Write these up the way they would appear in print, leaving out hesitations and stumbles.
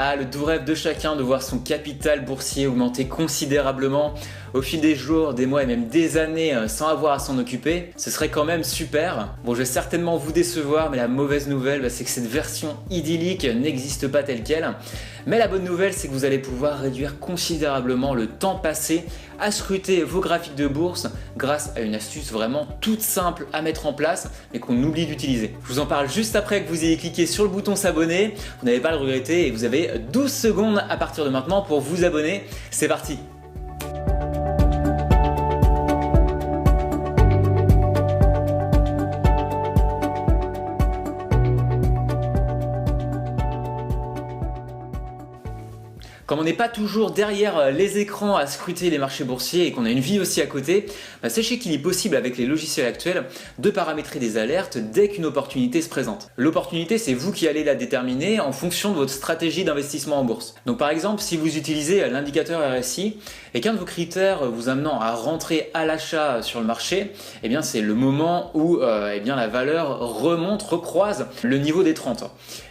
Ah, le doux rêve de chacun de voir son capital boursier augmenter considérablement au fil des jours, des mois et même des années sans avoir à s'en occuper, ce serait quand même super. Bon, je vais certainement vous décevoir, mais la mauvaise nouvelle, c'est que cette version idyllique n'existe pas telle quelle. Mais la bonne nouvelle, c'est que vous allez pouvoir réduire considérablement le temps passé à scruter vos graphiques de bourse grâce à une astuce vraiment toute simple à mettre en place mais qu'on oublie d'utiliser. Je vous en parle juste après que vous ayez cliqué sur le bouton s'abonner, vous n'allez pas le regretter et vous avez 12 secondes à partir de maintenant pour vous abonner. C'est parti! Comme on n'est pas toujours derrière les écrans à scruter les marchés boursiers et qu'on a une vie aussi à côté, sachez qu'il est possible avec les logiciels actuels de paramétrer des alertes dès qu'une opportunité se présente. L'opportunité, c'est vous qui allez la déterminer en fonction de votre stratégie d'investissement en bourse. Donc par exemple, si vous utilisez l'indicateur RSI et qu'un de vos critères vous amenant à rentrer à l'achat sur le marché, eh bien c'est le moment où la valeur recroise le niveau des 30.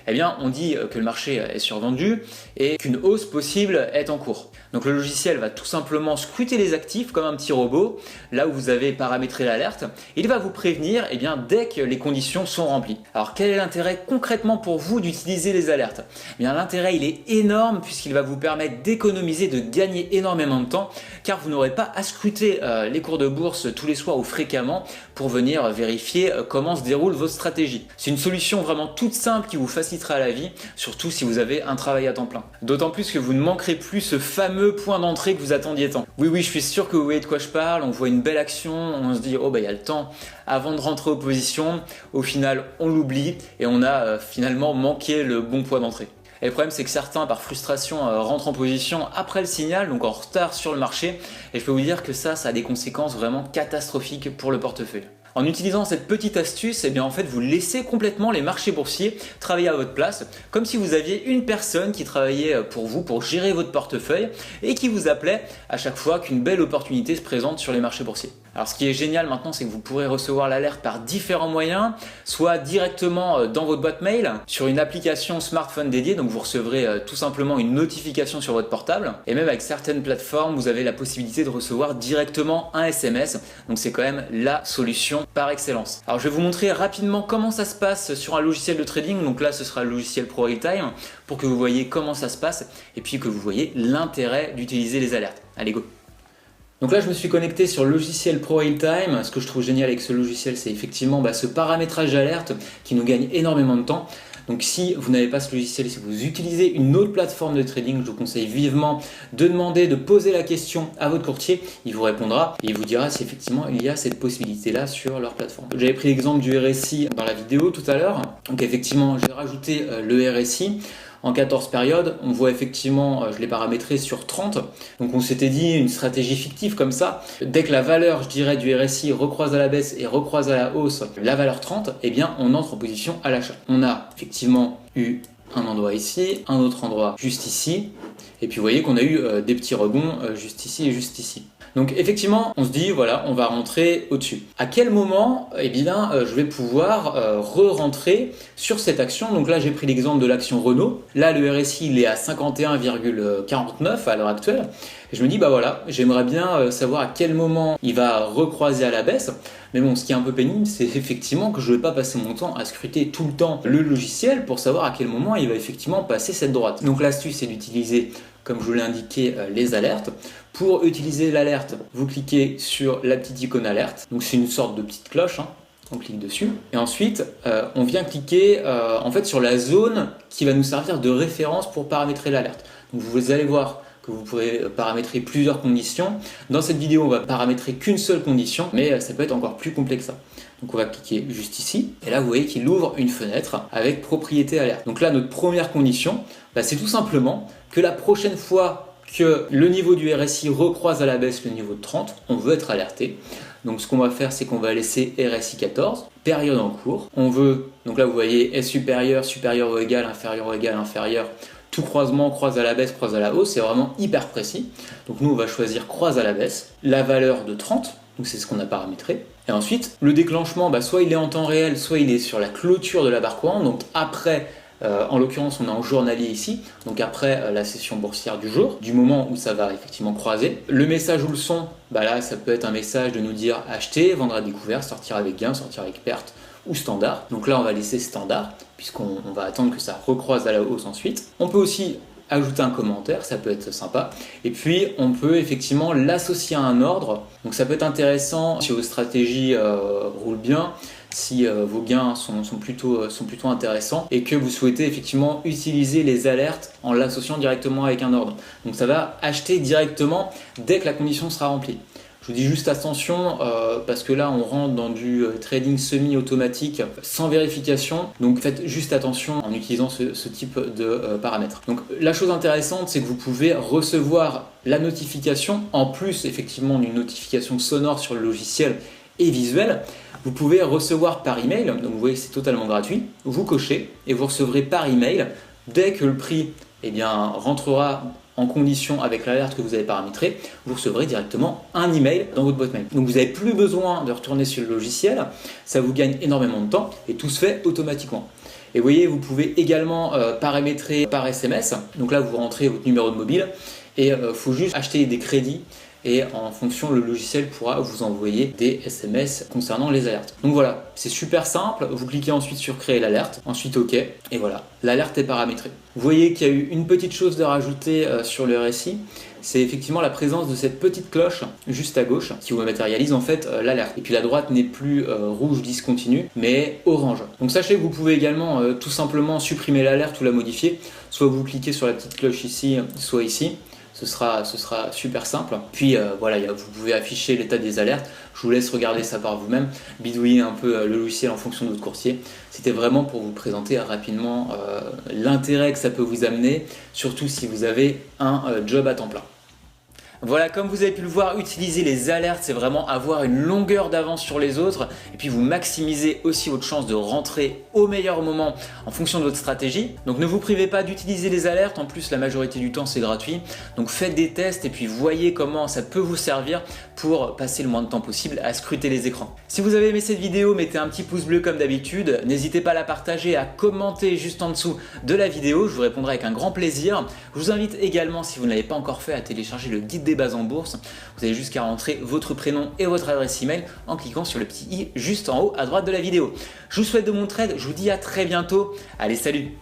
Eh bien, on dit que le marché est survendu et qu'une hausse possible est en cours. Donc le logiciel va tout simplement scruter les actifs comme un petit robot, là où vous avez paramétré l'alerte. Il va vous prévenir dès que les conditions sont remplies. Alors quel est l'intérêt concrètement pour vous d'utiliser les alertes ? Eh bien l'intérêt il est énorme puisqu'il va vous permettre d'économiser, de gagner énormément de temps car vous n'aurez pas à scruter les cours de bourse tous les soirs ou fréquemment pour venir vérifier comment se déroule votre stratégie. C'est une solution vraiment toute simple qui vous facilitera la vie, surtout si vous avez un travail à temps plein. D'autant plus que vous ne manquerez plus ce fameux point d'entrée que vous attendiez tant. Oui, je suis sûr que vous voyez de quoi je parle, on voit une belle action, on se dit oh il y a le temps avant de rentrer aux positions, au final on l'oublie et on a finalement manqué le bon point d'entrée. Et le problème c'est que certains par frustration rentrent en position après le signal, donc en retard sur le marché, et je peux vous dire que ça a des conséquences vraiment catastrophiques pour le portefeuille. En utilisant cette petite astuce, en fait, vous laissez complètement les marchés boursiers travailler à votre place, comme si vous aviez une personne qui travaillait pour vous, pour gérer votre portefeuille et qui vous appelait à chaque fois qu'une belle opportunité se présente sur les marchés boursiers. Alors ce qui est génial maintenant, c'est que vous pourrez recevoir l'alerte par différents moyens, soit directement dans votre boîte mail, sur une application smartphone dédiée, donc vous recevrez tout simplement une notification sur votre portable, et même avec certaines plateformes, vous avez la possibilité de recevoir directement un SMS, donc c'est quand même la solution par excellence. Alors je vais vous montrer rapidement comment ça se passe sur un logiciel de trading, donc là ce sera le logiciel ProRealTime, pour que vous voyez comment ça se passe, et puis que vous voyez l'intérêt d'utiliser les alertes. Allez go! Donc là je me suis connecté sur le logiciel ProRealTime. Ce que je trouve génial avec ce logiciel, c'est effectivement ce paramétrage d'alerte qui nous gagne énormément de temps. Donc si vous n'avez pas ce logiciel, si vous utilisez une autre plateforme de trading, je vous conseille vivement de demander, de poser la question à votre courtier. Il vous répondra et il vous dira si effectivement il y a cette possibilité-là sur leur plateforme. J'avais pris l'exemple du RSI dans la vidéo tout à l'heure. Donc effectivement, j'ai rajouté le RSI. En 14 périodes, on voit effectivement, je l'ai paramétré sur 30. Donc on s'était dit une stratégie fictive comme ça. Dès que la valeur, je dirais, du RSI recroise à la baisse et recroise à la hausse la valeur 30, on entre en position à l'achat. On a effectivement eu un endroit ici, un autre endroit juste ici. Et puis vous voyez qu'on a eu des petits rebonds juste ici et juste ici. Donc effectivement, on se dit voilà, on va rentrer au-dessus. À quel moment, je vais pouvoir re-rentrer sur cette action. Donc là, j'ai pris l'exemple de l'action Renault. Là, le RSI, il est à 51,49 à l'heure actuelle. Et je me dis j'aimerais bien savoir à quel moment il va recroiser à la baisse. Mais bon, ce qui est un peu pénible, c'est effectivement que je ne vais pas passer mon temps à scruter tout le temps le logiciel pour savoir à quel moment il va effectivement passer cette droite. Donc l'astuce, c'est d'utiliser, comme je vous l'ai indiqué, les alertes. Pour utiliser l'alerte, vous cliquez sur la petite icône alerte. Donc c'est une sorte de petite cloche, on clique dessus. Et ensuite, on vient cliquer sur la zone qui va nous servir de référence pour paramétrer l'alerte. Donc vous allez voir que vous pourrez paramétrer plusieurs conditions. Dans cette vidéo, on va paramétrer qu'une seule condition, mais ça peut être encore plus complexe que ça. Donc on va cliquer juste ici, et là vous voyez qu'il ouvre une fenêtre avec propriété alerte. Donc là, notre première condition, c'est tout simplement que la prochaine fois que le niveau du RSI recroise à la baisse le niveau de 30, on veut être alerté. Donc ce qu'on va faire, c'est qu'on va laisser RSI 14, période en cours. On veut, donc là vous voyez S supérieur, supérieur ou égal, inférieur, tout croisement croise à la baisse, croise à la hausse, c'est vraiment hyper précis. Donc nous on va choisir croise à la baisse, la valeur de 30, donc c'est ce qu'on a paramétré. Et ensuite, le déclenchement, soit il est en temps réel, soit il est sur la clôture de la barre courante, donc après En l'occurrence, on est en journalier ici, donc après la session boursière du jour, du moment où ça va effectivement croiser. Le message ou le son, là, ça peut être un message de nous dire acheter, vendre à découvert, sortir avec gain, sortir avec perte ou standard. Donc là, on va laisser standard, puisqu'on va attendre que ça recroise à la hausse ensuite. On peut aussi ajouter un commentaire, ça peut être sympa. Et puis, on peut effectivement l'associer à un ordre. Donc ça peut être intéressant si vos stratégies roulent bien, si vos gains sont plutôt intéressants et que vous souhaitez effectivement utiliser les alertes en l'associant directement avec un ordre. Donc ça va acheter directement dès que la condition sera remplie. Je vous dis juste attention parce que là on rentre dans du trading semi-automatique sans vérification, donc faites juste attention en utilisant ce type de paramètres. Donc la chose intéressante, c'est que vous pouvez recevoir la notification en plus effectivement d'une notification sonore sur le logiciel et visuelle. Vous pouvez recevoir par email, donc vous voyez que c'est totalement gratuit, vous cochez et vous recevrez par email dès que le prix rentrera en condition avec l'alerte que vous avez paramétrée, vous recevrez directement un email dans votre boîte mail. Donc vous n'avez plus besoin de retourner sur le logiciel, ça vous gagne énormément de temps et tout se fait automatiquement. Et vous voyez, vous pouvez également paramétrer par SMS, donc là vous rentrez votre numéro de mobile et il faut juste acheter des crédits et en fonction, le logiciel pourra vous envoyer des SMS concernant les alertes. Donc voilà, c'est super simple, vous cliquez ensuite sur créer l'alerte, ensuite OK, et voilà, l'alerte est paramétrée. Vous voyez qu'il y a eu une petite chose de rajouter sur le RSI, c'est effectivement la présence de cette petite cloche juste à gauche qui vous matérialise en fait l'alerte. Et puis la droite n'est plus rouge discontinu, mais orange. Donc sachez que vous pouvez également tout simplement supprimer l'alerte ou la modifier, soit vous cliquez sur la petite cloche ici, soit ici. Ce sera super simple. Puis voilà, vous pouvez afficher l'état des alertes. Je vous laisse regarder ça par vous-même, bidouiller un peu le logiciel en fonction de votre courtier. C'était vraiment pour vous présenter rapidement l'intérêt que ça peut vous amener, surtout si vous avez un job à temps plein. Voilà, comme vous avez pu le voir, utiliser les alertes, c'est vraiment avoir une longueur d'avance sur les autres et puis vous maximisez aussi votre chance de rentrer au meilleur moment en fonction de votre stratégie. Donc ne vous privez pas d'utiliser les alertes, en plus la majorité du temps c'est gratuit. Donc faites des tests et puis voyez comment ça peut vous servir pour passer le moins de temps possible à scruter les écrans. Si vous avez aimé cette vidéo, mettez un petit pouce bleu comme d'habitude. N'hésitez pas à la partager, à commenter juste en dessous de la vidéo, je vous répondrai avec un grand plaisir. Je vous invite également, si vous ne l'avez pas encore fait, à télécharger le guide des bases en bourse. Vous avez juste qu'à rentrer votre prénom et votre adresse email en cliquant sur le petit i juste en haut à droite de la vidéo. Je vous souhaite de bons trades, je vous dis à très bientôt. Allez, salut!